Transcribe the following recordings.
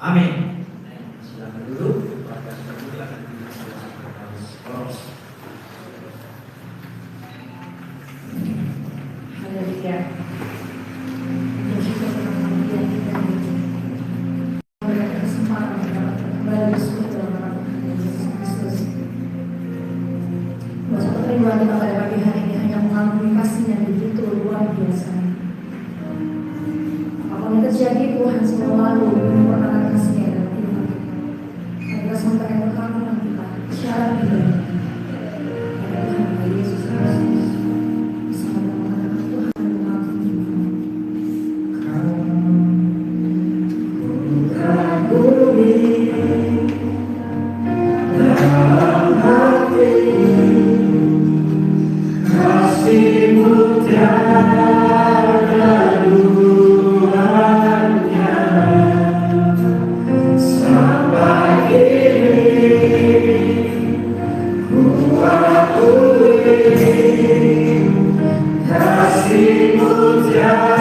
Amin. Silakan duduk. Haleluya. Tuhan kita pada pagi hari ini hanya mengalami kasih yang begitu luar biasa. Apapun yang terjadi, Tuhan selalu menyempurnakan kasih-Nya dalam kehidupan kita. Dan kita sampaikan pengakuan kita secara pribadi. Pada Tuhan Yesus Kristus bersama dengan Tuhan mengaku. Dalam hati kasih-Mu tiada duanya, sampai kini ku akui kasih-Mu tiada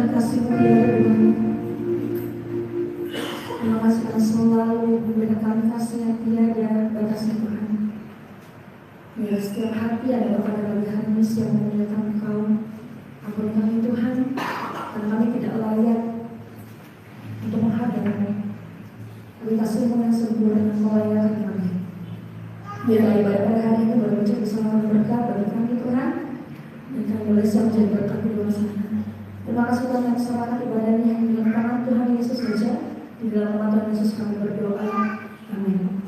dan kasih-Mu ya Tuhan. Terima kasih karena selalu memberikan kami kasih yang tiada batasnya Tuhan. Biar setiap hati adalah pada pagi hari ini siap memuliakan Engkau. Ampuni kami Tuhan, karena kami tidak layak untuk menghadap-Mu. Tapi kasih-Mu yang sempurna dan melayani kami. Biarlah ibadah pada hari ini boleh menjadi bersama berkat bagi kami Tuhan, dan kami boleh siap menjadi berkat di luar sana. Terima kasih Tuhan yang serahkan ibadah ini yang di dalam tangan Tuhan Yesus saja. Di dalam nama Tuhan Yesus kami berdoa. Amin.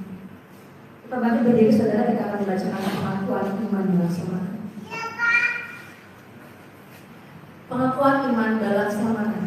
Kita bangkit berdiri saudara, kita akan membacakan pengakuan iman dalam selamatan. Pengakuan iman dalam selamatan.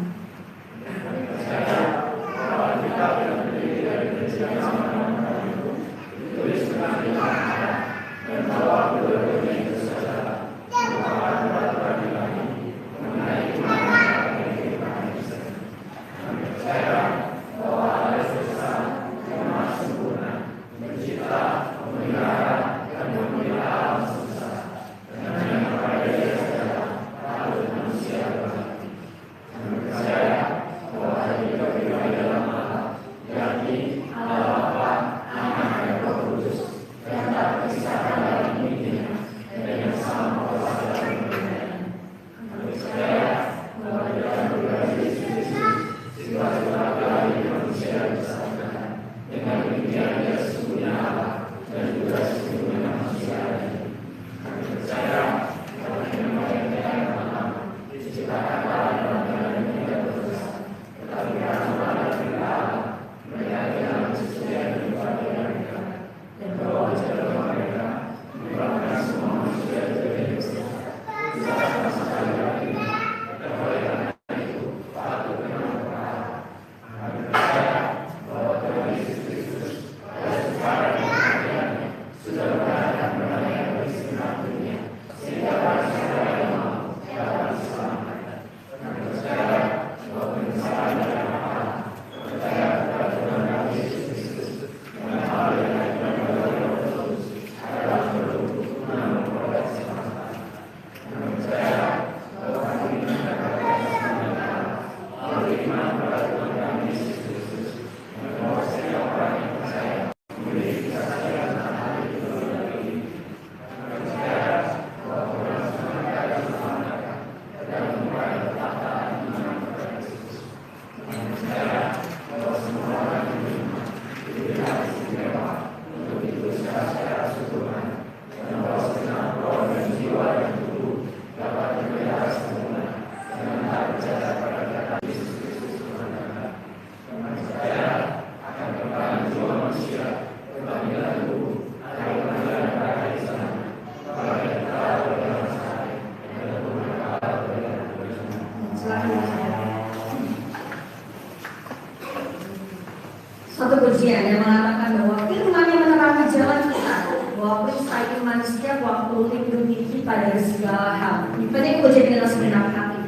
Satu pujian yang mengatakan bahwa firman yang menerangi jalan kita, bahwa perintah iman setiap waktu lindungi kita dari segala hal. Ini pujian dengan segenap hati.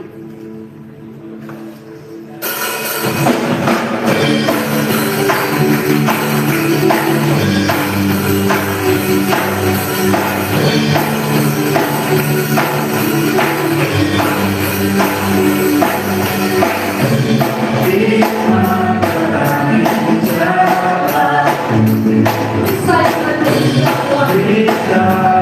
Kita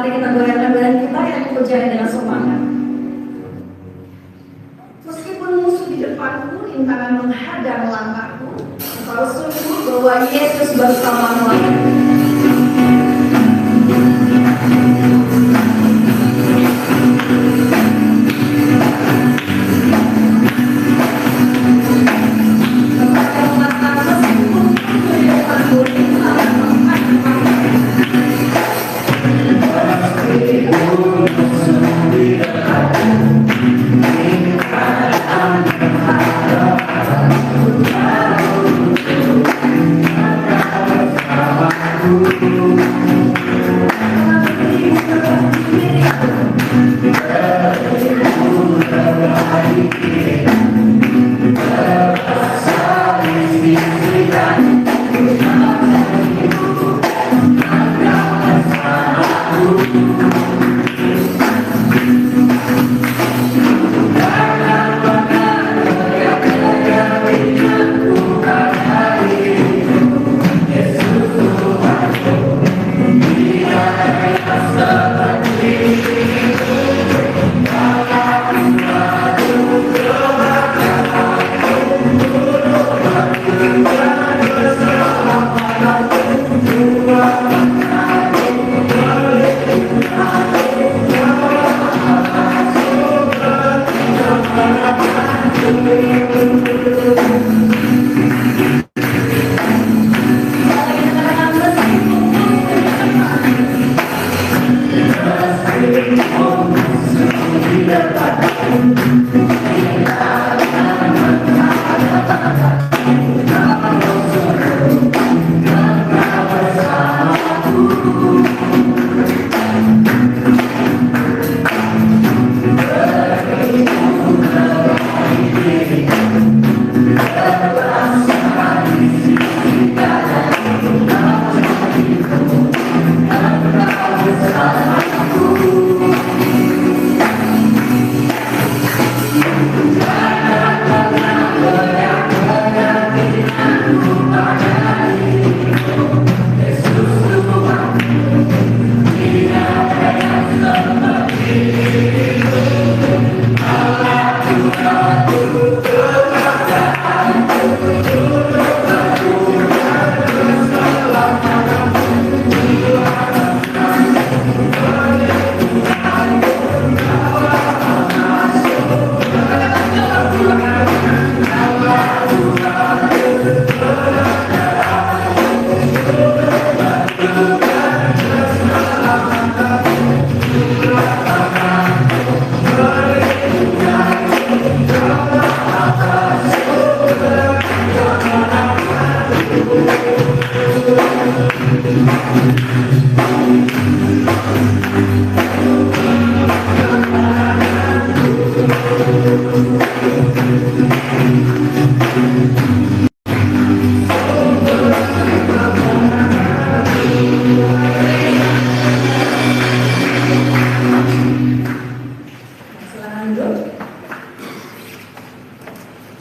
Mari kita goyangkan badan kita yang pujian dengan semangat. Meskipun musuh di depanku, rintangan menghadang langkahku, engkau sungguh bahwa Yesus bersamamu.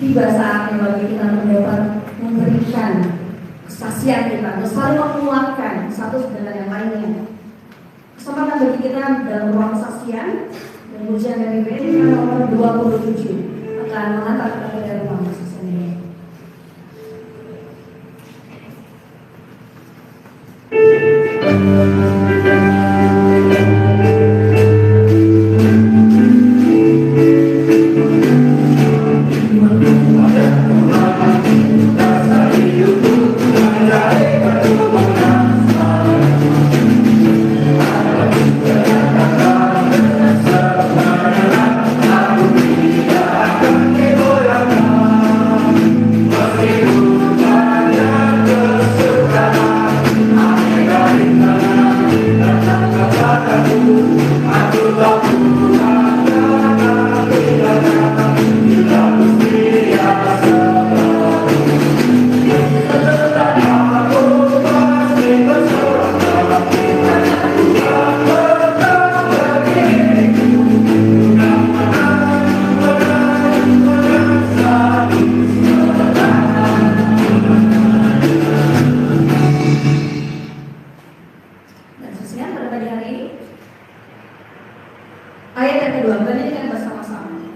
Tiba saatnya bagi kita mendapat memberikan kesaksian kita, untuk saling menguatkan satu dengan yang lainnya. Kesempatan bagi kita dalam ruang kesaksian dan ujian dari BNI nomor 27 akan mengantar kita dari ruang kesaksian ini. yang kedua, bernyanyikan bersama-sama.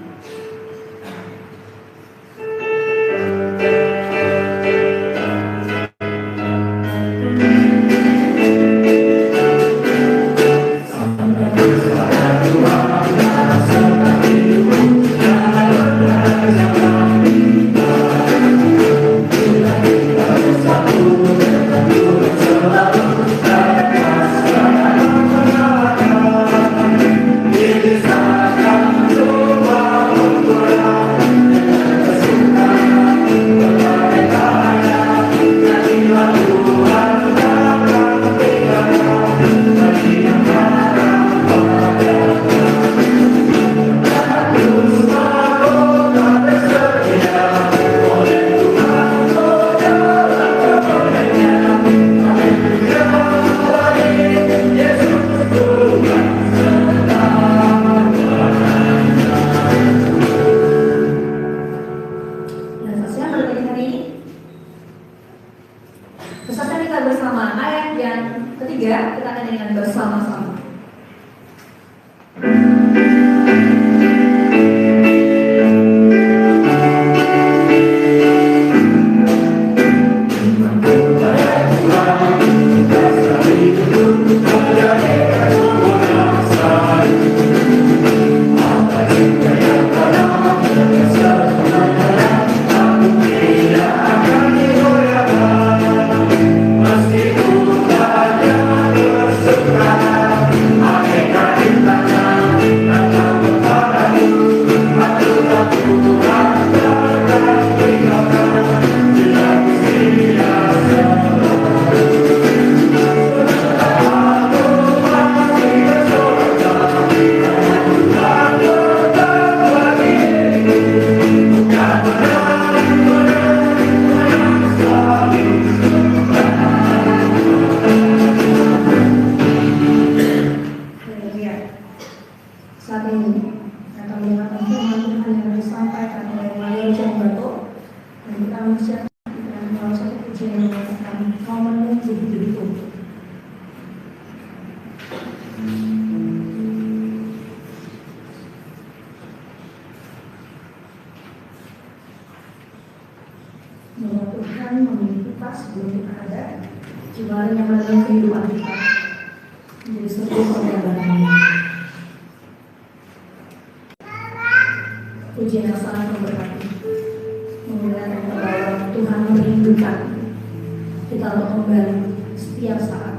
Bahwa Tuhan memiliki kita sebelum kita ada, jiwa yang dalam kehidupan kita menjadi sebuah pengorbanan. Pujian yang sangat memberkati, mengingatkan bahwa Tuhan merindukan kita untuk kembali setiap saat.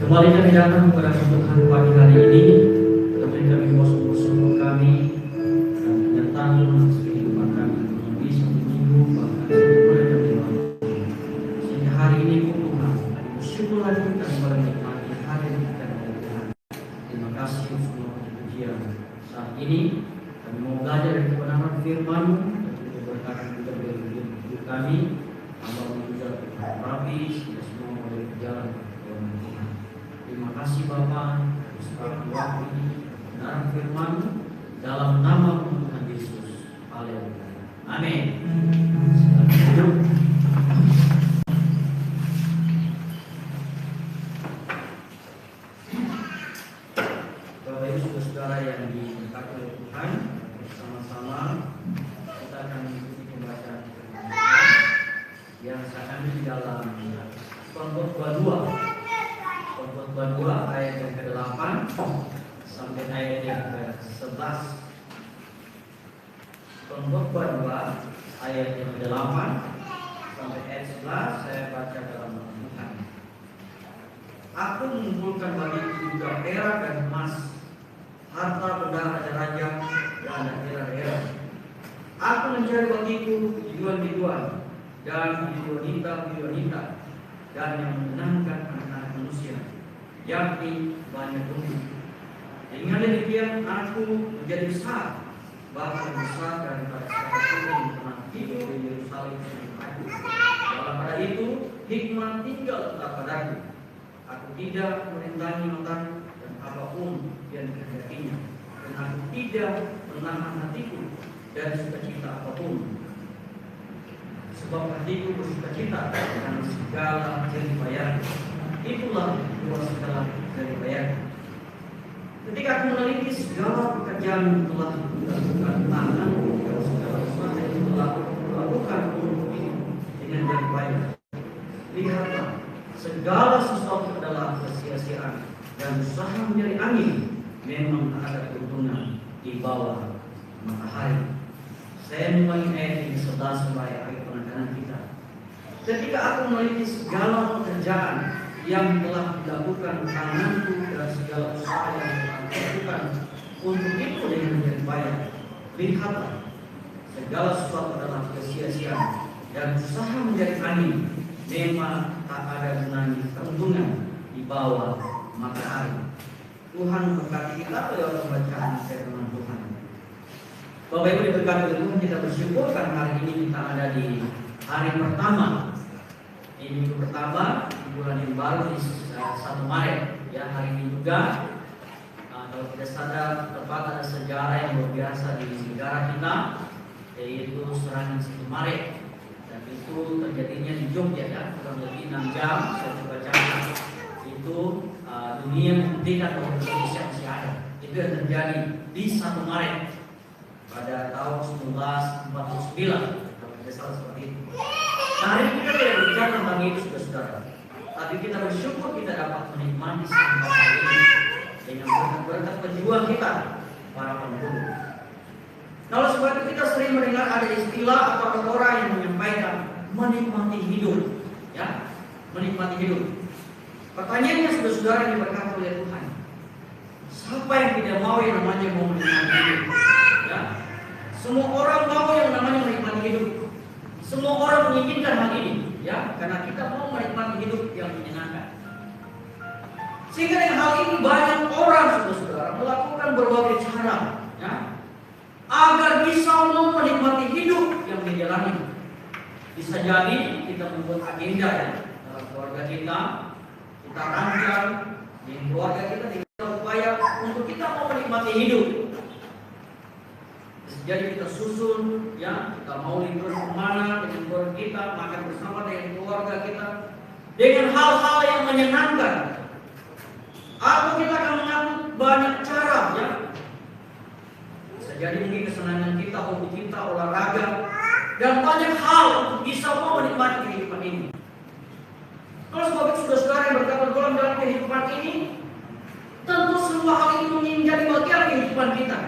Kembali kami datang kepada Tuhan pagi hari ini. Kami bersyukur kami dan menyertai kehidupan kami di satu minggu bahkan boleh berjalan. Sehingga hari ini pun Tuhan, bersyukur lagi kita kembali menikmati hari ini dan Tuhan. Terima kasih semua pujian. Saat ini kami mau belajar dari kebenaran firman-Mu dan juga berkata juga bagi hidup kami. Hamba juga rapi, kita semua boleh berjalan. Terima kasih Bapa, sebab waktu ini kebenaran firman dalam nama Tuhan Yesus. Haleluya. Amin. Silakan duduk. Bapak Ibu saudara yang diberkati oleh Tuhan, bersama-sama kita akan Khotbah 2 ayat yang ke-8 sampai ayat yang ke-11. Khotbah 2 ayat yang ke-8 sampai ayat 11 saya baca dalam nama Tuhan. Aku mengumpulkan bagiku juga perak dan emas, harta benda raja-raja dan daerah-daerah. Aku mencari bagiku tujuan-tujuan dan wanita-wanita dan yang menyenangkan anak-anak manusia, yakni banyak bumi. Dengan demikian aku menjadi besar, bahkan besar daripada siapapun yang pernah hidup di Yerusalem sebelum aku. Dalam pada itu hikmat tinggal tetap padaku. Aku tidak merintangi mataku dan apapun yang dikehendakinya, dan aku tidak menahan hatiku dari sukacita apapun. Sebab hatiku bersukacita dengan segala jeripaya. Itulah buah segala jeripaya. Ketika aku meneliti segala pekerjaan yang telah dilakukan tanganku dan segala sesuatu yang telah dilakukan untukku dengan jeripaya, lihatlah, segala sesuatu adalah kesia-siaan dan usaha mencari angin memang ada keuntungan di bawah matahari. Saya mulai ayat ini 11 sampai ayat penekanan kita. Ketika aku meneliti segala pekerjaan yang telah dilakukan tanganku dan segala usaha yang telah dilakukan untuk itu dengan jeripaya, lihatlah, segala sesuatu adalah kesia-siaan dan usaha mencari angin memang tak ada gunanya keuntungan di bawah matahari. Tuhan memberkati kita lewat pembacaan firman Tuhan. Bapak Ibu diberkati oleh Tuhan, kita bersyukur karena hari ini kita ada di hari pertama. Ini minggu pertama di bulan yang baru di 1 Maret. Ya, hari ini juga kalau tidak sadar tepat ada sejarah yang luar biasa di negara kita, yaitu serangan 1 Maret. Dan itu terjadinya di Jogja, ya, kurang lebih 6 jam. Saya coba catat itu dunia membuktikan bahwa Indonesia masih ada. Itu yang terjadi di 1 Maret pada tahun 1949, kalau tidak salah seperti itu. Nah, hari ini kita tidak berbicara tentang itu, saudara-saudara, tapi kita bersyukur kita dapat menikmati sampai hari ini dengan berkat pejuang kita, para penghulu. Kalau sebab itu kita sering mendengar ada istilah atau orang yang menyampaikan menikmati hidup, ya, menikmati hidup. Pertanyaannya, saudara-saudara yang diberkati oleh Tuhan, siapa yang tidak mau yang namanya mau menikmati hidup? Ya, semua orang mau yang namanya menikmati hidup. Semua orang menginginkan hal ini, ya, karena kita mau menikmati hidup yang menyenangkan. Sehingga dengan hal ini banyak orang, saudara-saudara, melakukan berbagai cara, ya, agar bisa mau menikmati hidup yang dijalani. Bisa jadi kita membuat agenda, ya, dalam keluarga kita rancang di keluarga kita upaya untuk kita mau menikmati hidup. Jadi kita susun, ya, kita mau liburan kemana dengan keluarga kita, makan bersama dengan keluarga kita, dengan hal-hal yang menyenangkan. Atau kita akan mengatur banyak cara, ya. Bisa jadi mungkin kesenangan kita, hobi kita, olahraga, dan banyak hal untuk bisa mau menikmati kehidupan ini. Kalau sebab itu saudara-saudara yang berkata dalam kehidupan ini, tentu semua hal ini ingin menjadi bagian kehidupan kita.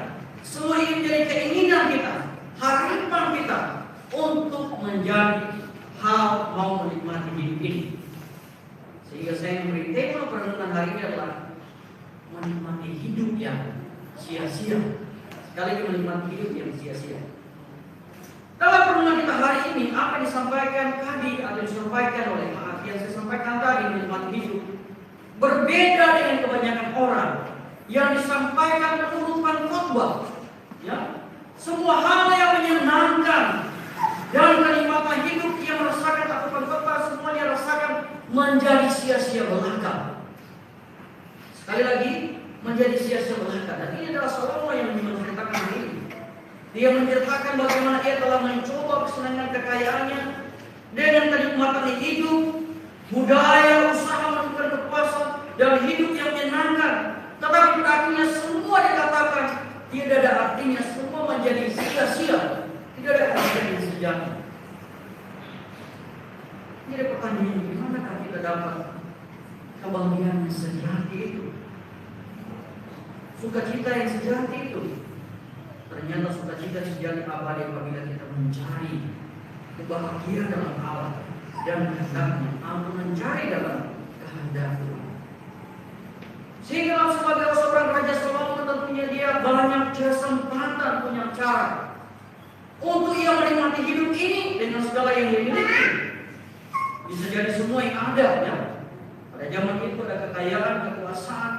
Semua ini menjadi keinginan kita, harapan kita untuk menjadi hal mau menikmati hidup ini. Sehingga saya memberi tema perenungan hari ini adalah menikmati hidup yang sia-sia. Sekali menikmati hidup yang sia-sia. Dalam perenungan kita hari ini, apa yang disampaikan tadi atau disampaikan oleh yang saya sampaikan tadi menikmati hidup berbeda dengan kebanyakan orang yang disampaikan penutupan khotbah, ya, semua hal yang menyenangkan dan kenikmatan hidup yang merasakan atau khotbah semuanya rasakan menjadi sia-sia belaka. Sekali lagi menjadi sia-sia belaka. Dan ini adalah Salomo yang menceritakan hal ini. Dia menceritakan bagaimana dia telah mencoba kesenangan kekayaannya dengan kenikmatan hidup, budaya, usaha menemukan kepuasan dan hidup yang menyenangkan. Tetapi pada akhirnya semua dikatakan tidak ada artinya, semua menjadi sia-sia, tidak ada artinya yang sejati. Ini ada pertanyaan, gimana kita dapat kebahagiaan yang sejati itu, sukacita yang sejati itu. Ternyata sukacita sejati abadi apabila kita mencari kebahagiaan dalam Allah dan kehendaknya, atau mencari dalam kehendak Tuhan. Sehingga sebagai seorang Raja Salomo tentunya dia banyak kesempatan, punya cara untuk ia menikmati hidup ini dengan segala yang dia miliki. Bisa jadi semua yang ada ya. Pada zaman itu ada kekayaan, kekuasaan,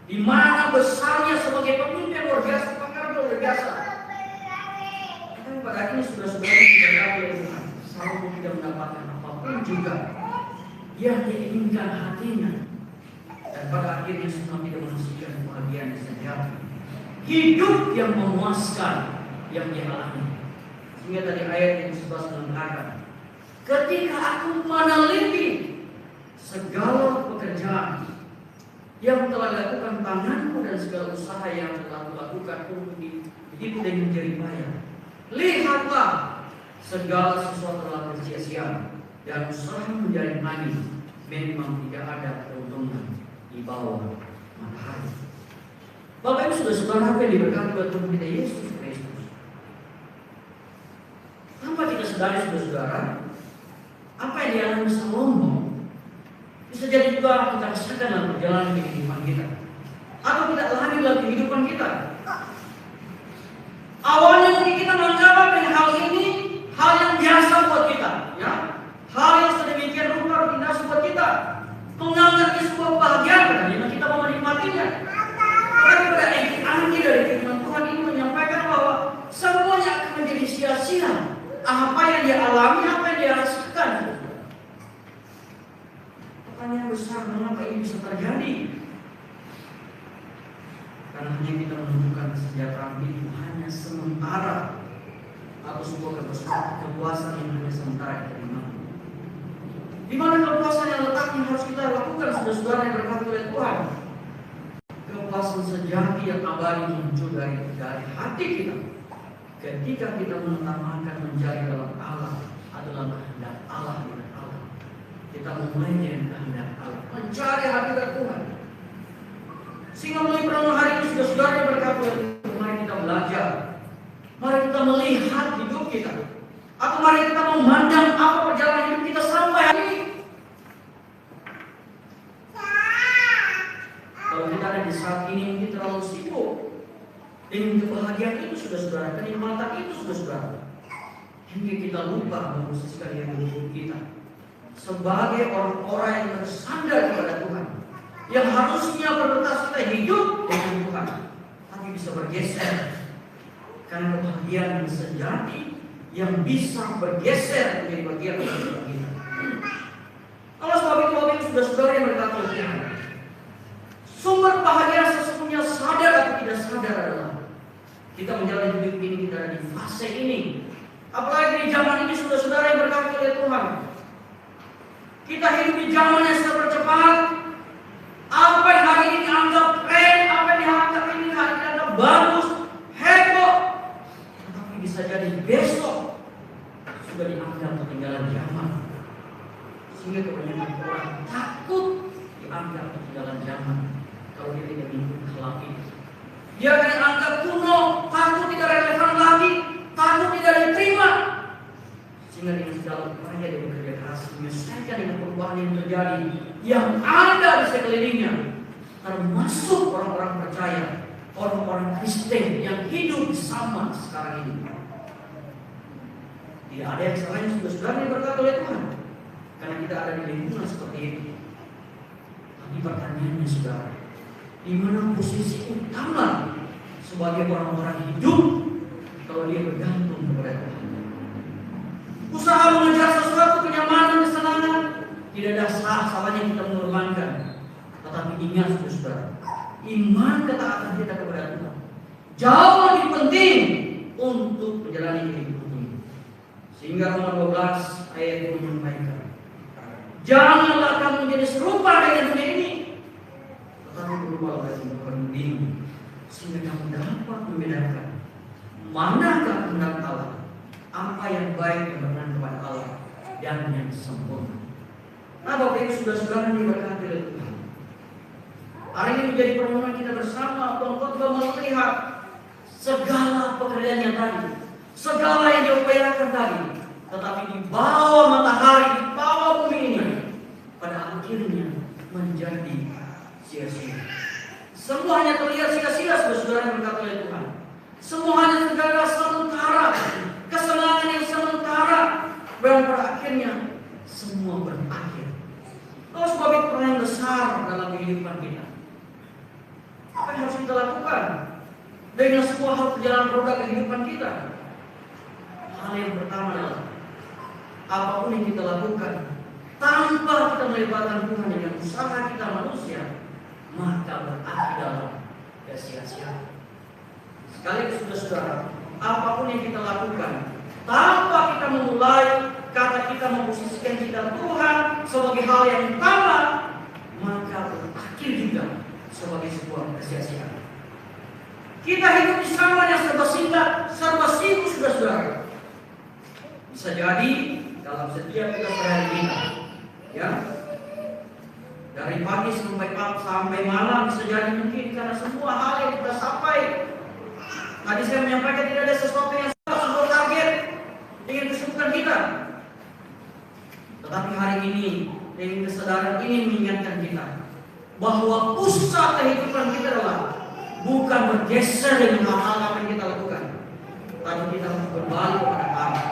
di mana besarnya sebagai pemimpin luar biasa, pakar luar biasa. Tapi pada akhirnya sudah-sudah tidak ada Tuhan. Salomo tidak mendapatkan apapun juga yang diinginkan hatinya. Dan pada akhirnya semua tidak menghasilkan kebahagiaan yang sejati, hidup yang memuaskan yang dia alami. Sehingga tadi ayat yang 11 mengatakan, ketika aku meneliti segala pekerjaan yang telah dilakukan tanganku dan segala usaha yang telah kulakukan untuk hidup dengan jerih payah, lihatlah segala sesuatu telah sia-sia dan usaha menjadi manis memang tidak ada keuntungan di bawah matahari. Bapak Ibu sudah saudara, apa yang diberkati oleh Tuhan kita Yesus Kristus? Tanpa kita sadari saudara, apa yang dialami Salomo bisa jadi juga kita rasakan dalam perjalanan kehidupan kita, atau kita alami dalam kehidupan kita. Awalnya mungkin kita menganggap hal ini hal yang biasa buat kita, ya, hal yang sedemikian rupa biasa buat kita, menganggapnya sebuah kebahagiaan, karena kita mau menikmatinya. Tapi pada akhir dari firman Tuhan ini menyampaikan bahwa semuanya akan menjadi sia-sia. Apa yang dia alami, apa yang dia rasakan. Pertanyaan besar, mengapa ini bisa terjadi? Karena hanya kita menunjukkan kesejahteraan itu hanya sementara, atau sebuah kepuasan yang hanya sementara kita terima. Di mana kepuasan yang letaknya harus kita lakukan, saudara-saudara yang berkati oleh Tuhan. Kepuasan sejati yang abadi muncul dari hati kita ketika kita mengutamakan mencari dalam Allah atau dalam kehendak Allah dengan Allah. Kita mulai dengan kehendak Allah, mencari hadirat Tuhan. Sehingga melalui perenungan hari ini saudara-saudara yang berkati oleh Tuhan, mari kita belajar, mari kita melihat hidup kita, atau mari kita memandang apa perjalanan hidup kita sampai hari ini. Kalau kita ada di saat ini mungkin terlalu sibuk dengan kebahagiaan itu saudara-saudara, kenikmatan itu saudara-saudara, hingga kita lupa memposisikan hidup kita sebagai orang-orang yang bersandar kepada Tuhan, yang harusnya prioritas kita hidup dengan Tuhan, tapi bisa bergeser karena kebahagiaan yang sejati yang bisa bergeser menjadi bagian dari hidup kita. Kalau sebab itu Bapak Ibu saudara yang berkati oleh Tuhan, sumber bahagia sesungguhnya sadar atau tidak sadar adalah kita menjalani hidup ini, kita ada di fase ini. Apalagi di zaman ini saudara-saudara yang berkati oleh Tuhan, kita hidup di zaman yang serba cepat. Apa yang hari ini dianggap keren, apa yang dianggap ini hari ini dianggap bagus, heboh, tetapi bisa jadi besok sudah dianggap ketinggalan zaman. Sehingga kebanyakan orang takut dianggap ketinggalan zaman. Kalau dia tidak mengikuti hal ini, dia akan dianggap kuno, takut tidak relevan lagi, takut tidak diterima. Sehingga dengan segala upaya dia bekerja keras menyelesaikan dengan perubahan yang terjadi yang ada di sekelilingnya, termasuk orang-orang percaya, orang-orang Kristen yang hidup sama sekarang ini. Tidak ada yang salahnya saudara yang berkata oleh Tuhan, karena kita ada di lingkungan seperti itu. Tapi pertanyaannya saudara, di mana posisi utama sebagai orang-orang hidup kalau dia bergantung kepada Tuhan? Usaha mengejar sesuatu kenyamanan, kesenangan, tidak ada salahnya kita mengorbankan. Tetapi ingat saudara, iman ketaatan kita kepada Tuhan jauh lebih penting untuk menjalani hidup ini. Sehingga Roma 12 ayat 2 menyampaikan, janganlah kamu menjadi serupa dengan dunia ini, tetapi berubahlah dengan penuh, sehingga kamu dapat membedakan manakah kehendak Allah, apa yang baik yang berkenan kepada Allah dan yang sempurna. Nah, Bapak Ibu saudara-saudara yang diberkati oleh Tuhan, ini menjadi permohonan kita bersama. Tuhan Khotbah melihat segala pekerjaannya tadi, segala yang diupayakan tadi, tetapi di bawah matahari, di bawah bumi ini, pada akhirnya menjadi sia-sia. Semuanya terlihat sia-sia, saudara yang berkata oleh Tuhan. Semuanya segala sementara, kesenangan yang sementara, dan pada akhirnya semua berakhir. Lalu sebab itu pertanyaan besar dalam kehidupan kita. Apa yang harus kita lakukan dengan semua hal perjalanan roda kehidupan kita? Hal yang pertama adalah apapun yang kita lakukan tanpa kita melibatkan Tuhan dengan usaha kita manusia, maka berakhir dalam kesia-siaan. Sekali saudara, apapun yang kita lakukan tanpa kita memulai, kata kita memposisikan kita Tuhan sebagai hal yang utama, maka berakhir juga sebagai sebuah kesia-siaan. Kita hidup di zaman yang serba singkat, serba sibuk, saudara. Bisa jadi dalam setiap kita sehari kita, ya, dari pagi sampai malam, bisa jadi mungkin karena semua hal yang kita sampai. Tadi saya menyampaikan tidak ada sesuatu yang salah, sebuah target dengan kesibukan kita. Tetapi hari ini dengan kesadaran ini mengingatkan kita bahwa pusat kehidupan kita adalah bukan bergeser dengan hal-hal apa yang kita lakukan, tapi kita harus berbalik kepada Allah.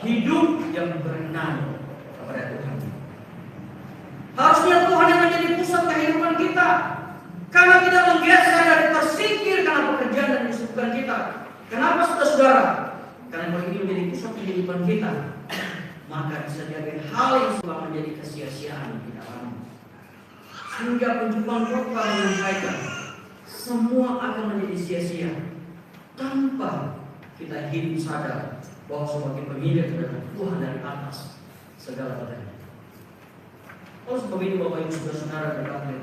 Hidup yang berenang kepada Tuhan. Harusnya Tuhan yang menjadi pusat kehidupan kita, karena tidak menggeser dan tersingkir karena pekerjaan dan kesibukan kita. Kenapa saudara? Karena kalau ini menjadi pusat kehidupan kita, maka bisa jadi hal yang sudah menjadi kesia-siaan di dalamnya. Sehingga penjumpalan Khotbah menyampaikan semua akan menjadi sia-sia tanpa kita hidup sadar bahwa sebagai pemilik adalah Tuhan dari atas segala perkara. Oleh sebab itu Bapak Ibu Saudara berkata,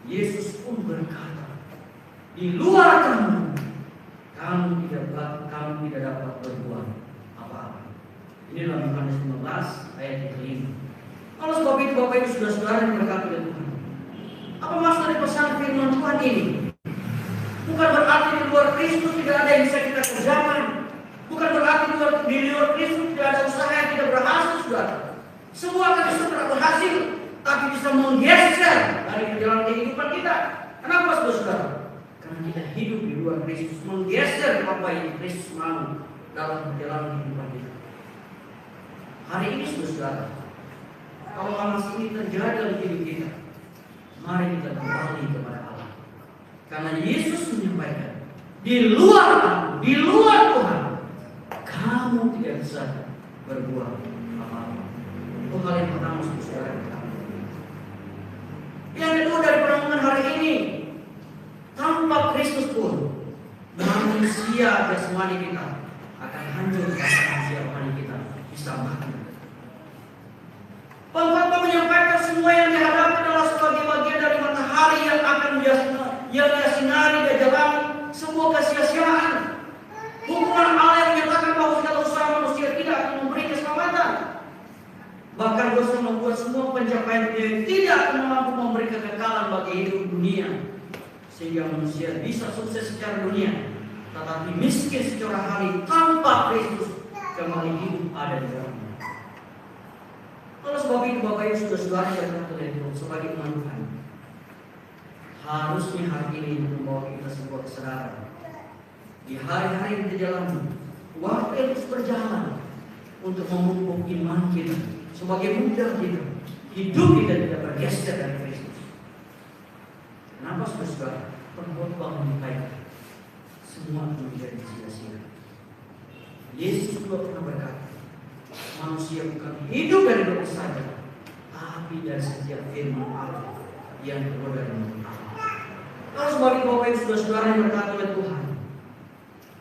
Yesus pun berkata, di luar kamu tidak dapat berbuat apa-apa. Ini dalam Yohanes 15 ayat yang kelima. Oleh sebab itu Bapak Ibu Saudara yang berkata oleh Tuhan, apa maksud dari pesan firman Tuhan ini? Bukan berarti di luar Kristus tidak ada yang bisa kita kerjakan. Bukan berarti di luar Kristus tidak ada usaha yang tidak berhasil, saudara. Semua akan bisa berhasil, tapi bisa menggeser dari perjalanan kehidupan kita. Kenapa, saudara? Karena kita hidup di luar Kristus, menggeser apa yang Kristus mau dalam perjalanan kehidupan kita. Hari ini, saudara, kalau hal ini terjadi dalam hidup kita, mari kita kembali kepada Allah. Karena Yesus menyampaikan, di luar Tuhan, kamu tidak bisa berbuat apa-apa. Itu hal yang pertama, saudara. Yang kedua dari perenungan hari ini, tanpa Kristus pun manusia jasmani kita akan hancur karena manusia rohani kita bisa mati. Pengkhotbah menyampaikan semua yang dihadapi adalah sebagai bagian dari matahari yang akan dia sinari dan jalani sebuah kesia-siaan. Hukuman Allah yang menyatakan bahwa segala usaha manusia tidak akan memberi keselamatan. Bahkan dosa membuat semua pencapaian dia tidak akan mampu memberi kekekalan bagi hidup dunia, sehingga manusia bisa sukses secara dunia, tetapi miskin secara hati tanpa Kristus kembali hidup ada di dalamnya. Kalau sebab itu Bapak Ibu Saudara yang terlihat sebagai umat Tuhan, harusnya hari ini membawa kita sebuah kesadaran. Di hari-hari yang kita jalani, waktu yang terus berjalan untuk memupuk iman kita sebagai modal kita, hidup kita tidak bergeser dari Kristus. Kenapa saudara? Pengkhotbah menyampaikan semua menjadi sia-sia. Yesus juga pernah berkata, manusia bukan hidup dari doa saja, tapi dari setiap firman Allah yang keluar dari mulut Allah. Kalau sebagai Bapak Ibu Saudara yang berkata oleh Tuhan,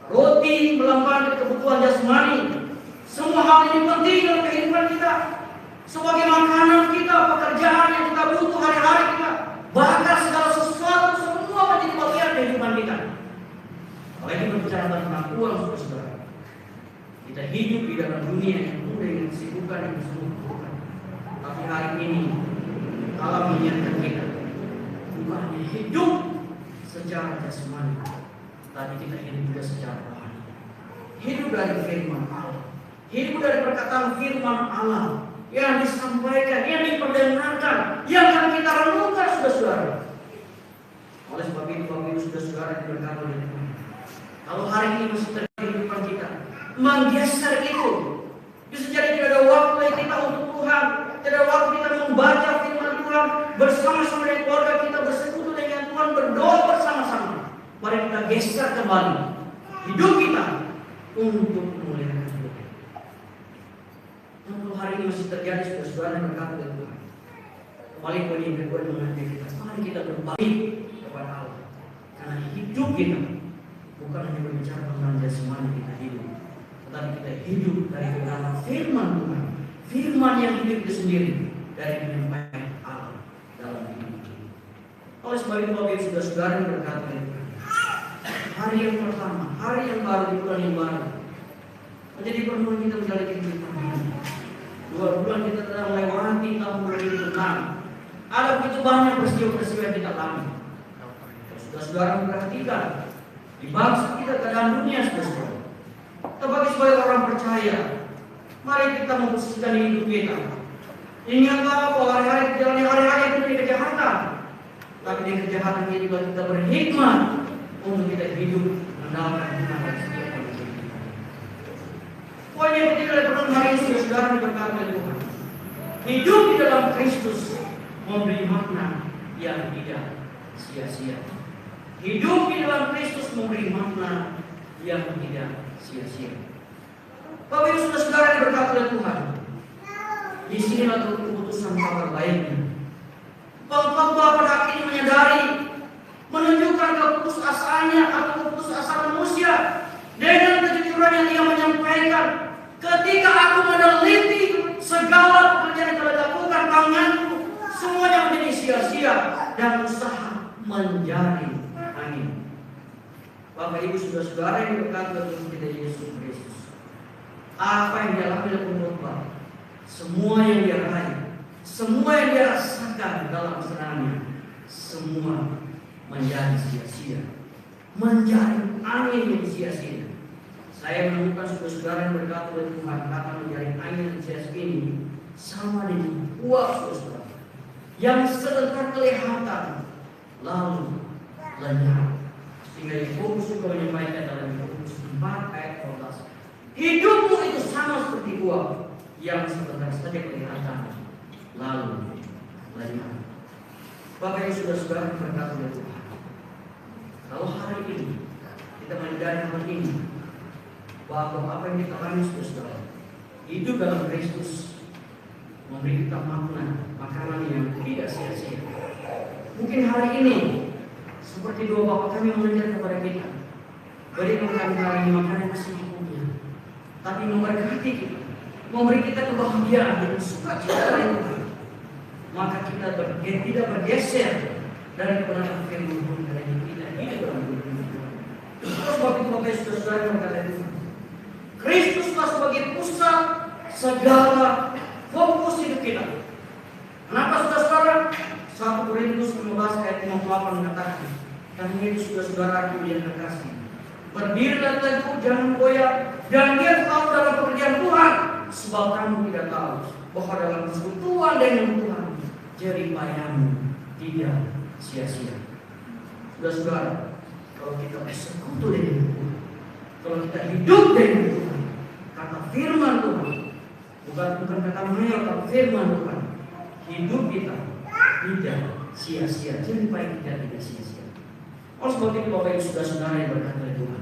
roti melambangkan kebutuhan jasmani. Semua hal ini penting dalam kehidupan kita. Sebagai makanan kita, pekerjaan yang kita butuh hari-hari kita, bahkan segala sesuatu semua menjadi bagian kehidupan kita. Apalagi berbicara tentang uang, saudara. Kita hidup di dalam dunia yang penuh dengan kesibukan yang Tapi hari ini Allah mengingatkan kita bukan hanya hidup secara jasmani, tapi kita hidup juga secara rohani. Hidup dari firman Allah, hidup dari perkataan firman Allah yang disampaikan, yang diperdengarkan, yang akan kita renungkan, saudara-saudara. Oleh sebab itu, Bapak Ibu saudara-saudara diberkati oleh Tuhan. Kalau hari ini masih terjadi kehidupan kita, menggeser itu, bisa jadi tidak ada waktu kita untuk Tuhan, tidak ada waktu kita membaca firman Tuhan bersama-sama dengan keluarga kita, bersekutu dengan Tuhan, berdoa bersama-sama. Mari kita geser kembali hidup kita untuk memuliakan hidup. Kalau hari ini masih terjadi, saudara-saudara yang berkata oleh Tuhan, kembali kepada yang kedua mengajar kita, mari kita berbalik kepada Allah. Karena hidup kita bukan hanya berbicara tentang jasmani kita hidup, tetapi kita hidup dari dalam firman Tuhan, firman yang hidup itu sendiri dari penyampaian Allah dalam hidup kita. Oleh sebab itu, Bapak Ibu saudara-saudara yang berkata oleh Tuhan, hari yang pertama, hari yang baru di bulan yang baru, menjadi pertemuan kita menjalani kehidupan ini. 2 bulan kita telah melewati tahun 2006. Ada begitu banyak peristiwa-peristiwa yang kita alami. Saudara-saudara memperhatikan di bangsa kita, keadaan dunia, saudara-saudara. Tapi sebagai orang percaya, mari kita memposisikan hidup kita. Ingatlah bahwa hari-hari itu di kejahatan, tapi di kejahatan ini juga kita berhikmat untuk kita hidup mendapatkan hikmat setiap hari. Poin yang ketiga dari pertemuan hari ini, saudara diberkati oleh Tuhan. Hidup di dalam Kristus memberi makna yang tidak sia-sia. Hidup di dalam Kristus memberi makna yang tidak sia-sia. Bapak Ibu saudara yang diberkati oleh Tuhan, di sinilah keputusan kabar baiknya. Pengkhotbah pada akhirnya menyadari, menunjukkan keputusasanya atau keputusasaan manusia dengan kejujuran yang ia menyampaikan. Ketika aku meneliti segala pekerjaan yang telah dilakukan tanganku, semuanya menjadi sia-sia dan usaha menjadi angin. Bapak Ibu saudara-saudara yang diberkati oleh Tuhan kita Yesus Kristus, apa yang dialami oleh pengkhotbah, semua yang dia raih, semua yang dia rasakan dalam serangannya, semua menjadi sia-sia, menjadi angin yang sia-sia. Saya menemukan saudara-saudara yang berkata oleh Tuhan, kata menjadi angin yang sia-sia ini sama dengan uap, saudara, yang sebentar kelihatan lalu lenyap. Sehingga Yakobus juga menyampaikan dalam Yakobus 4 ayat 12, hidupmu itu sama seperti uap yang sebentar saja kelihatan lalu lenyap. Bapak Ibu saudara-saudara yang berkata oleh Tuhan, kalau hari ini kita menyadari hal ini, bahwa apa yang kita alami, saudara, hidup dalam Kristus memberi kita makna, makanan yang tidak sia-sia. Mungkin hari ini seperti doa Bapa kami mengajar kepada kita, berikan kami hari ini makanan yang secukupnya, tapi memberkati kita, memberi kita kebahagiaan dan sukacita dari Tuhan. Maka kita tidak bergeser dari kebenaran firman Tuhan, dari kita hidup dalam firman Tuhan. Terus sebab itu Bapak saudara yang berkata Tuhan, Kristuslah sebagai pusat segala fokus hidup kita. Kenapa saudara? 1 Korintus 15 ayat 58 mengatakan, karena itu saudara-saudara yang terkasih, berdirilah teguh, jangan goyah, dan dia tahu dalam pekerjaan Tuhan, sebab kamu tidak tahu bahwa dalam persekutuan dengan Tuhan jerih payahmu tidak sia-sia. Saudara-saudara, kalau kita bersekutu dengan Tuhan, kalau kita hidup dengan Tuhan, kata firman Tuhan, bukan kata mayor, tapi firman Tuhan, hidup kita tidak sia-sia, jerih payah kita tidak sia-sia. Oleh sebab itu Bapak Ibu saudara-saudara yang berkata oleh Tuhan,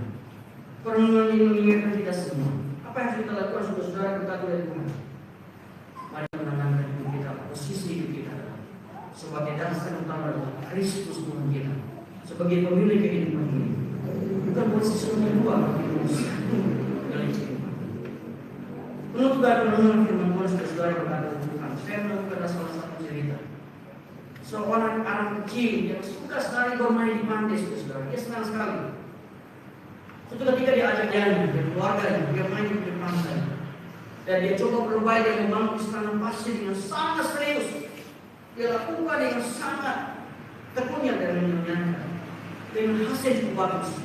perenungan ini mengingatkan kita semua, apa yang harus kita lakukan saudara-saudara yang berkata oleh Tuhan. Mari menanamkan hidup kita, posisi hidup kita sebagai dasar utama adalah Kristus Tuhan kita, sebagai pemilik kehidupan ini. Bukan posisi nomor 2, tapi nomor 1 dalam kehidupan. Penutup dari perenungan firman Tuhan saudara yang berkata oleh Tuhan, saya menemukan salah satu cerita. Seorang anak kecil yang suka sekali bermain di pantai, saudara. Dia senang sekali. Suatu ketika dia ajak jalan dengan keluarga, dia main di pantai. Dan dia coba berupaya dia membangun istana pasir dengan sangat serius. Dia lakukan dengan sangat Tekunya dan menyenangkan dengan hasil yang bagus.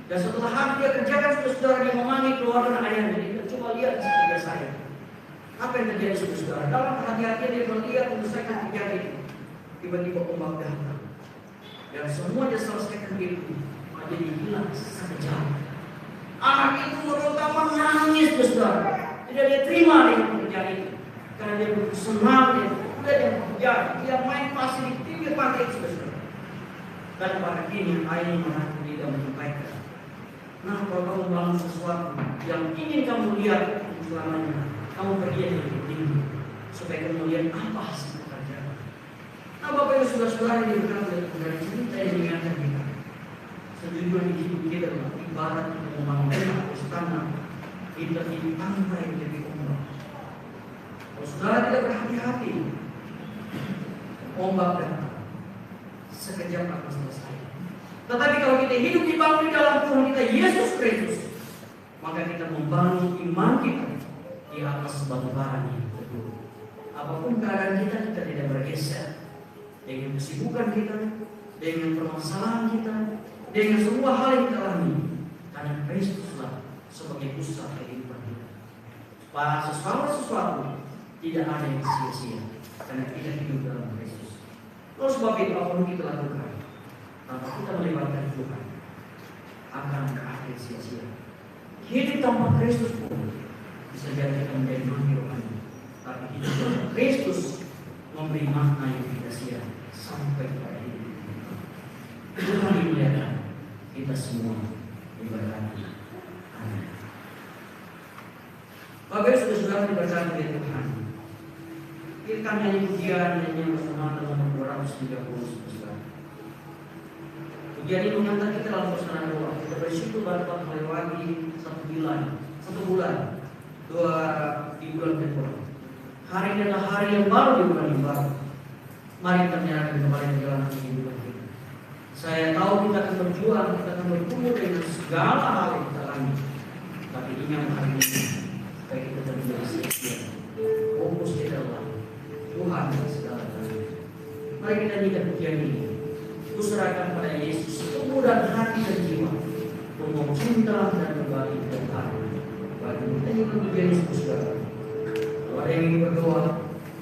Dan setelah hari dia kerjakan, saudara, dia memanggil keluarga ayahnya. Dia coba lihat kerja saya. Apa yang terjadi, saudara? Dalam hati-hatinya dia melihat menyelesaikan kerjaan itu. Tiba-tiba ombak datang. Dan semuanya selesaikan itu. Maka jadi hilang sekejap. Anak itu meronta menangis, saudara. Tidak dia terima dengan pekerjaan itu. Karena dia begitu senang, dia yang pekerjaan. Dia main pasir di pinggir pantai itu, saudara. Dan pada kini ayahnya mengaku dia menyampaikan, nah, kalau kamu bangun sesuatu yang ingin kamu lihat selamanya, kamu pergi aja ke tinggi supaya kamu lihat apa hasil pekerjaan. Nah, Bapak Ibu saudara-saudara yang berkata dari cerita yang mengingatkan kita, sejujurnya hidup kita ibarat membangun istana, kita di pantai menjadi ombak. Kalau saudara tidak berhati-hati, ombak datang, sekejap akan selesai. Tetapi kalau kita hidup dibangun di dalam Tuhan kita Yesus Kristus, maka kita membangun iman kita di atas batu-bara yang teguh. Apapun keadaan kita, kita tidak bergeser dengan kesibukan kita, dengan permasalahan kita, dengan semua hal yang kita alami, karena Kristuslah sebagai pusat kehidupan kita. Pada sesuatu tidak ada yang sia-sia, karena kita hidup dalam Kristus. Lalu sebab itu apapun kita lakukan, tanpa kita melibatkan Tuhan, akan berakhir sia-sia. Hidup tanpa Kristus pun bisa jadi kita menjadi mati rohani, tapi hidup tanpa Kristus memberi makna yang tidak sia sampai pada hidup kita. Tuhan dimuliakan, kita semua diberkati. Amin. Bapak Ibu saudara diberkati oleh Tuhan. Kita nyanyi pujian yang bersama nomor 230. Pujian ini mengantar kita dalam persaudaraan doa. Kita bersyukur dapat melewati satu bulan, di bulan Februari. Hari ini adalah hari yang baru di bulan yang baru. Mari kita menyerahkan kembali perjalanan kehidupan kita. Saya tahu kita akan berjuang, kita akan berkumpul dengan segala hal yang kita alami. Tapi ingat hari ini, supaya kita terus setia. Fokus kita adalah Tuhan dan segala-galanya. Mari kita nyanyikan pujian ini. Kuserahkan pada Yesus tubuh dan hati dan jiwa, untuk cinta dan berbagi dan hati. Bagi kita nyanyikan pujian Yesus saudara. Kalau ada yang ingin berdoa,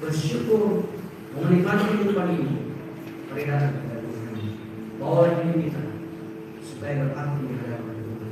bersyukur, menikmati kehidupan ini, mari datang kepada Tuhan. Bawa hidup kita supaya berarti di hadapan Tuhan.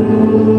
Semua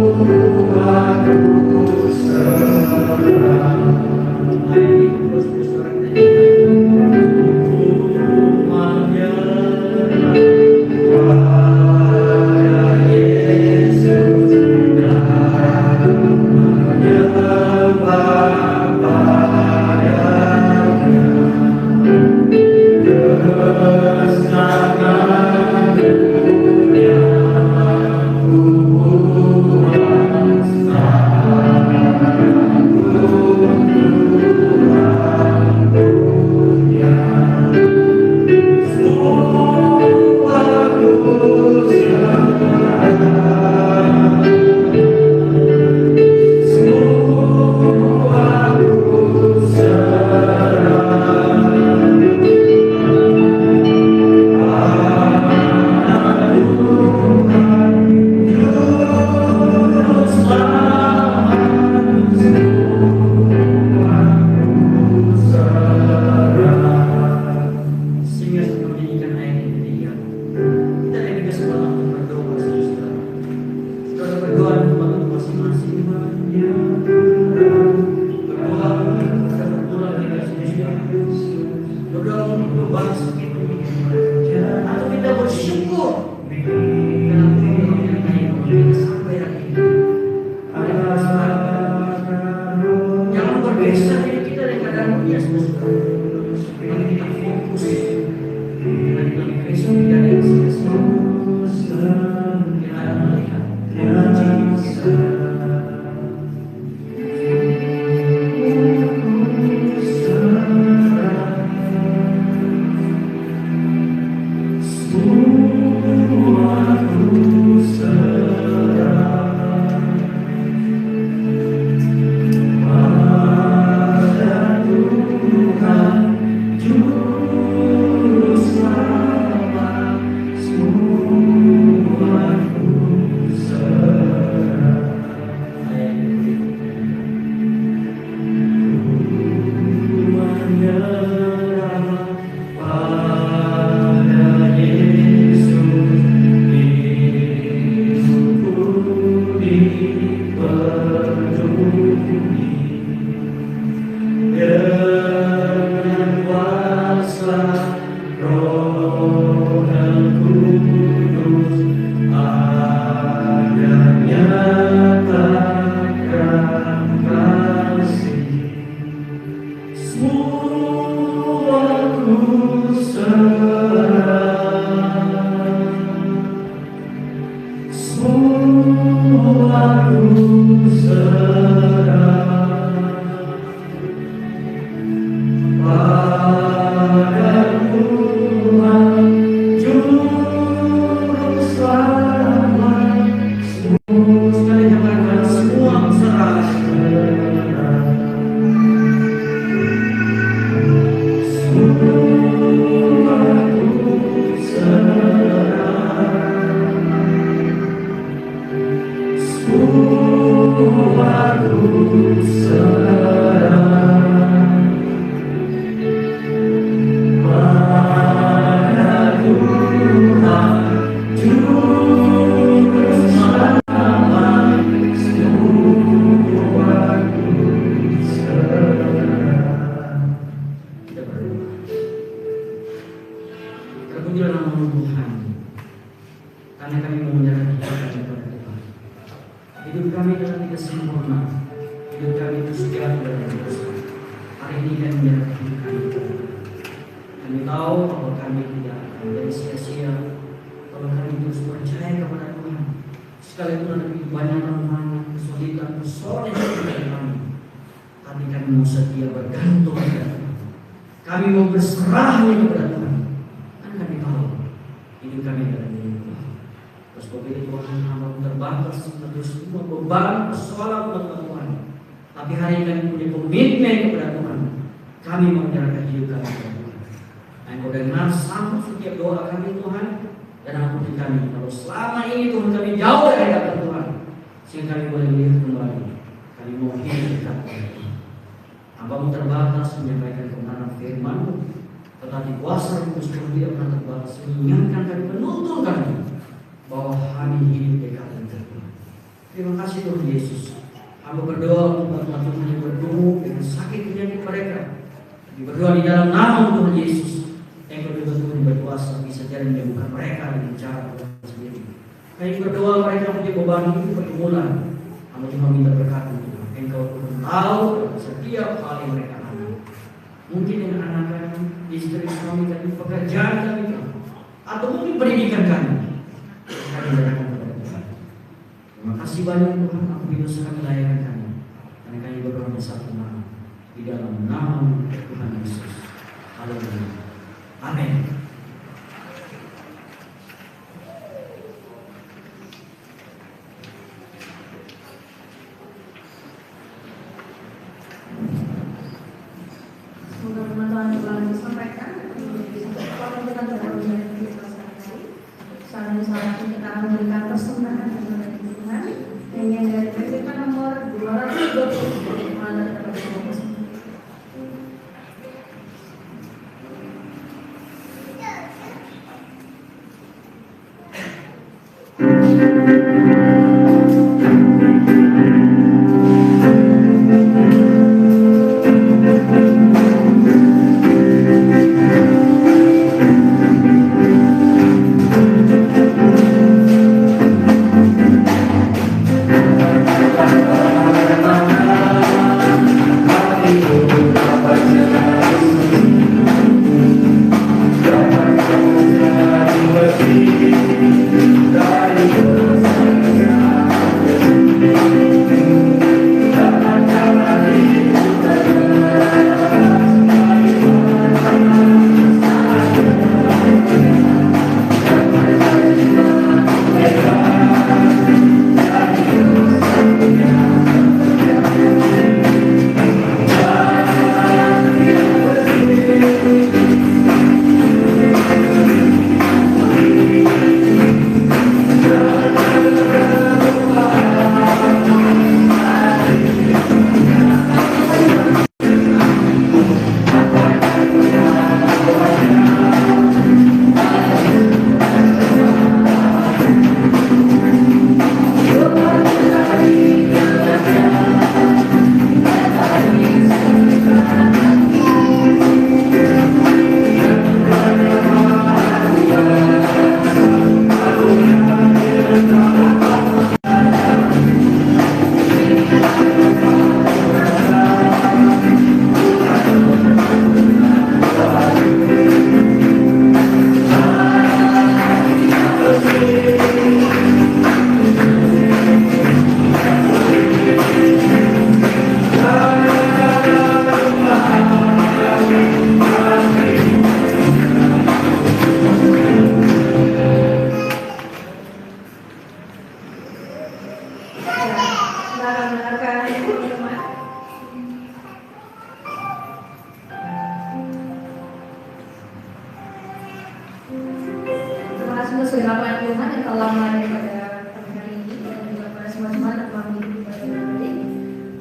lama daripada hari ini dan juga pada semua-semua telah mengikuti ibadah nanti.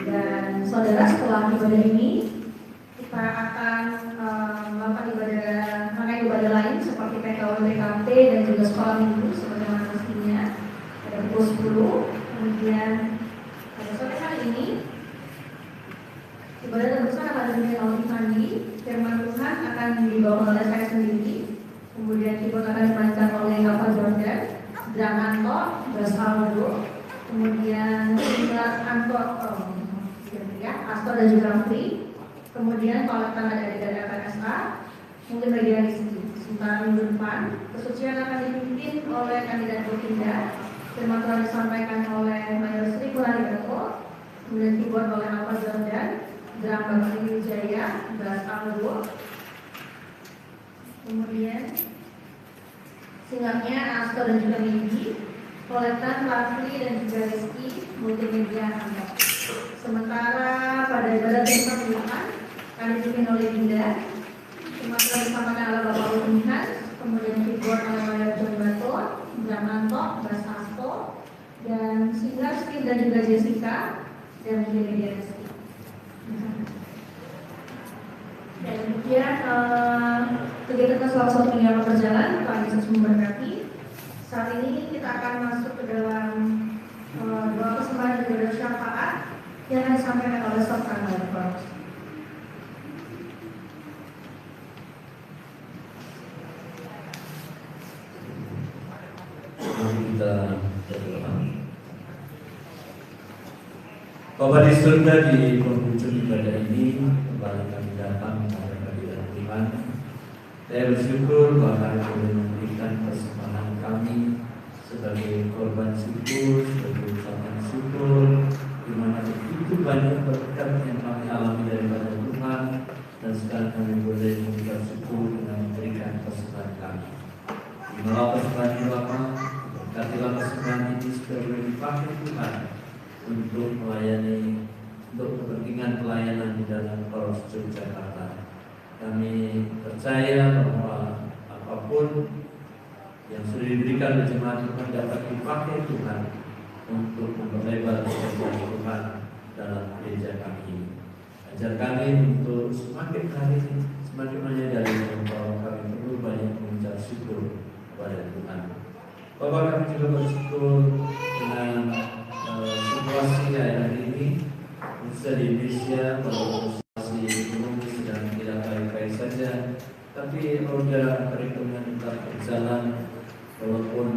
Dan saudara, setelah ibadah ini kita akan melakukan ibadah lain seperti PKWKP dan juga sekolah minggu sebagaimana mestinya pada pukul 10. Kemudian pada sore hari ini ibadah terbesar akan dipimpin oleh Ivandi. Firman Tuhan akan dibawa oleh saya sendiri. Kemudian keyboard akan dimainkan oleh Alfa Jordan, drum Anto, bass Aldo, kemudian silat Anto, Astor dan juga Rafli. Kemudian kolektan dari KSA, mungkin bagian di sini. Sementara minggu depan, kesucian akan dipimpin oleh kandidat Bokinda. Firman Tuhan disampaikan oleh Mayor Sri Kularigato, kemudian keyboard oleh Alfa Jordan, drum Bapak Wijaya, bass Aldo. Kemudian singarnya Astor dan juga Mindi, kolektan Rafli dan juga Rizky, multimedia Anda. Sementara pada ibadah pembukaan akan dipimpin oleh Dinda, sementara disampaikan oleh Bapak Ulmihan, kemudian keyboard oleh Mayor John Bato, drum Anto, bass Asto, dan singer Steve dan juga Jessica, dan multimedia Rizky. Dan demikian kegiatan selama 1 minggu yang berjalan, Tuhan Yesus memberkati. Saat ini kita akan masuk ke dalam doa persembahan dan doa syafaat yang akan disampaikan oleh Sofran Bapak. Kita berdoa. Bapa di surga, di penghujung ibadah ini kembali kami datang pada hadirat Tuhan. Saya bersyukur bahwa boleh memberikan persembahan kami sebagai korban syukur, sebagai ucapan syukur, di mana begitu banyak berkat yang kami alami daripada Tuhan, dan sekarang kami boleh mengucap syukur dengan memberikan persembahan kami. Di malam persembahan ini Bapa, berkatilah persembahan ini supaya boleh dipakai Tuhan untuk melayani, untuk kepentingan pelayanan di dalam Polres Yogyakarta. Kami percaya bahwa apapun yang sudah diberikan oleh jemaat Tuhan dapat dipakai Tuhan untuk memperlebar pekerjaan Tuhan dalam gereja kami ini. Ajar kami untuk semakin hari semakin menyadari bahwa kami perlu banyak mengucap syukur kepada Tuhan. Bapak, kami juga bersyukur dengan situasi hari ini khususnya di Indonesia, bahwa situasi ekonomi sedang tidak baik-baik saja, tapi roda perekonomian tetap berjalan walaupun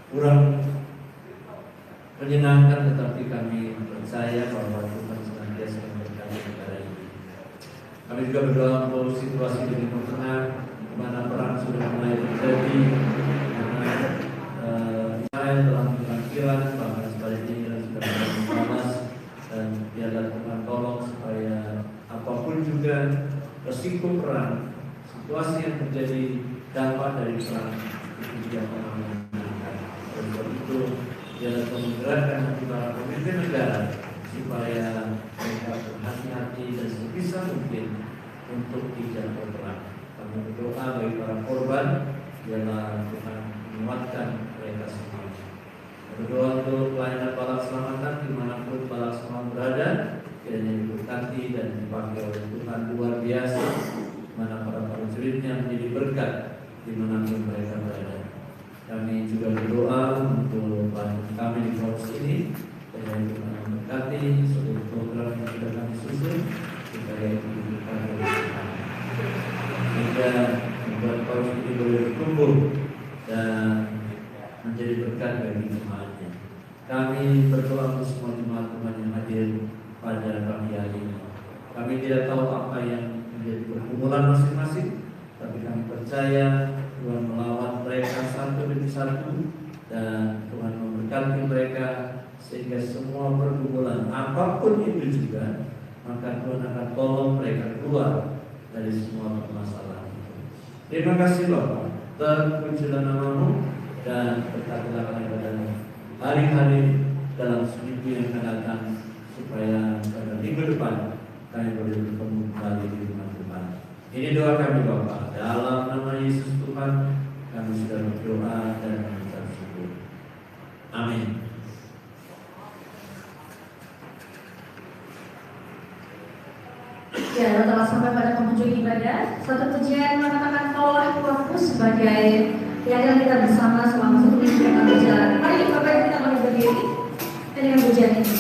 kurang menyenangkan, tetapi kami percaya bahwa Tuhan senantiasa memberkati negara ini. Kami juga berdoa untuk situasi di Timur Tengah, di mana perang sudah mulai terjadi, karena Israel telah menyerang bahkan sebaliknya Iran sudah mulai membalas, dan biarlah Tuhan tolong supaya apapun juga resiko perang, situasi yang terjadi dampak dari perang itu tidak akan menyenangkan. Dan sebab itu biarlah Tuhan menggerakkan hati para pemimpin negara supaya mereka berhati-hati dan sebisa mungkin untuk tidak berperang. Kami berdoa bagi para korban, biarlah Tuhan menguatkan mereka semua. Berdoa untuk pelayanan balak selamatan dimanapun balak selamatan berada, kiranya diberkati dan dipakai oleh Tuhan luar biasa, mana para prajuritnya menjadi berkat dimanapun mereka berada. Kami juga berdoa untuk kami di Polres ini, kiranya Tuhan memberkati seluruh program yang sudah kami susun supaya diberikan oleh Tuhan, sehingga membuat Polres ini boleh bertumbuh dan menjadi berkat bagi jemaatnya. Kami berdoa untuk semua jemaat Tuhan yang hadir pada pagi hari ini. Kami tidak tahu apa yang menjadi pergumulan masing-masing, tapi kami percaya Tuhan melawat mereka satu demi satu, dan Tuhan memberkati mereka sehingga semua pergumulan apapun itu juga, maka Tuhan akan tolong mereka keluar dari semua permasalahan itu. Terima kasih Bapak, terpujilah namamu, dan berkatilah kami pada hari-hari dalam seminggu yang akan datang, supaya pada minggu depan kami boleh bertemu kembali di rumah Tuhan. Ini doa kami Bapa, dalam nama Yesus Tuhan kami Kami sudah berdoa dan mengucap syukur. Amin. Ya, telah sampai pada penghujung ibadah. Satu pujian mengatakan kaulah Tuhanku sebagai yang kita bersama selama 1 minggu yang akan berjalan. Mari Bapak Ibu kita boleh berdiri dengan pujian ini.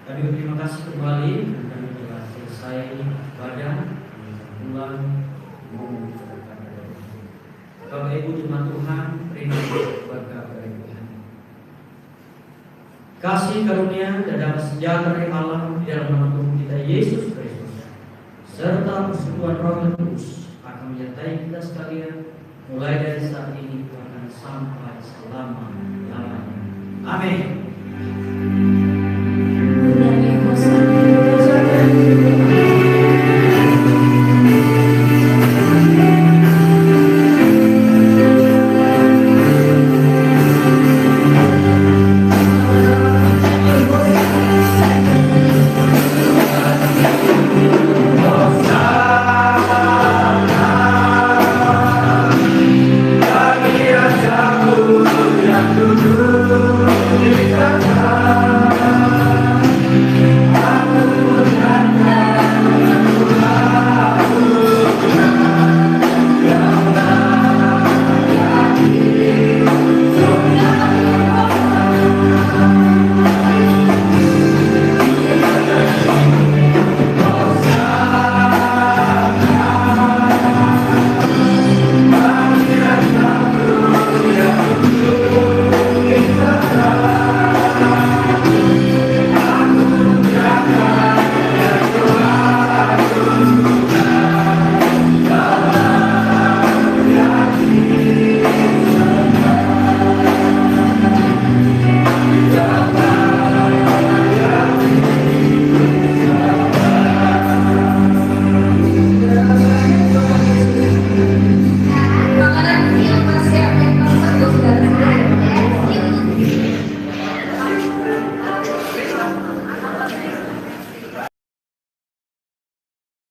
Kami berterima kasih kembali kami telah selesai ibadah bulan Bapak Ibu jemaat Tuhan, rindu berkat dari Tuhan. Kasih karunia dan damai sejahtera dari Allah di dalam nama Tuhan kita Yesus Kristus serta persekutuan Roh Kudus akan menyertai kita sekalian mulai dari saat ini bahkan sampai selama-lamanya. Amin. Yang dulu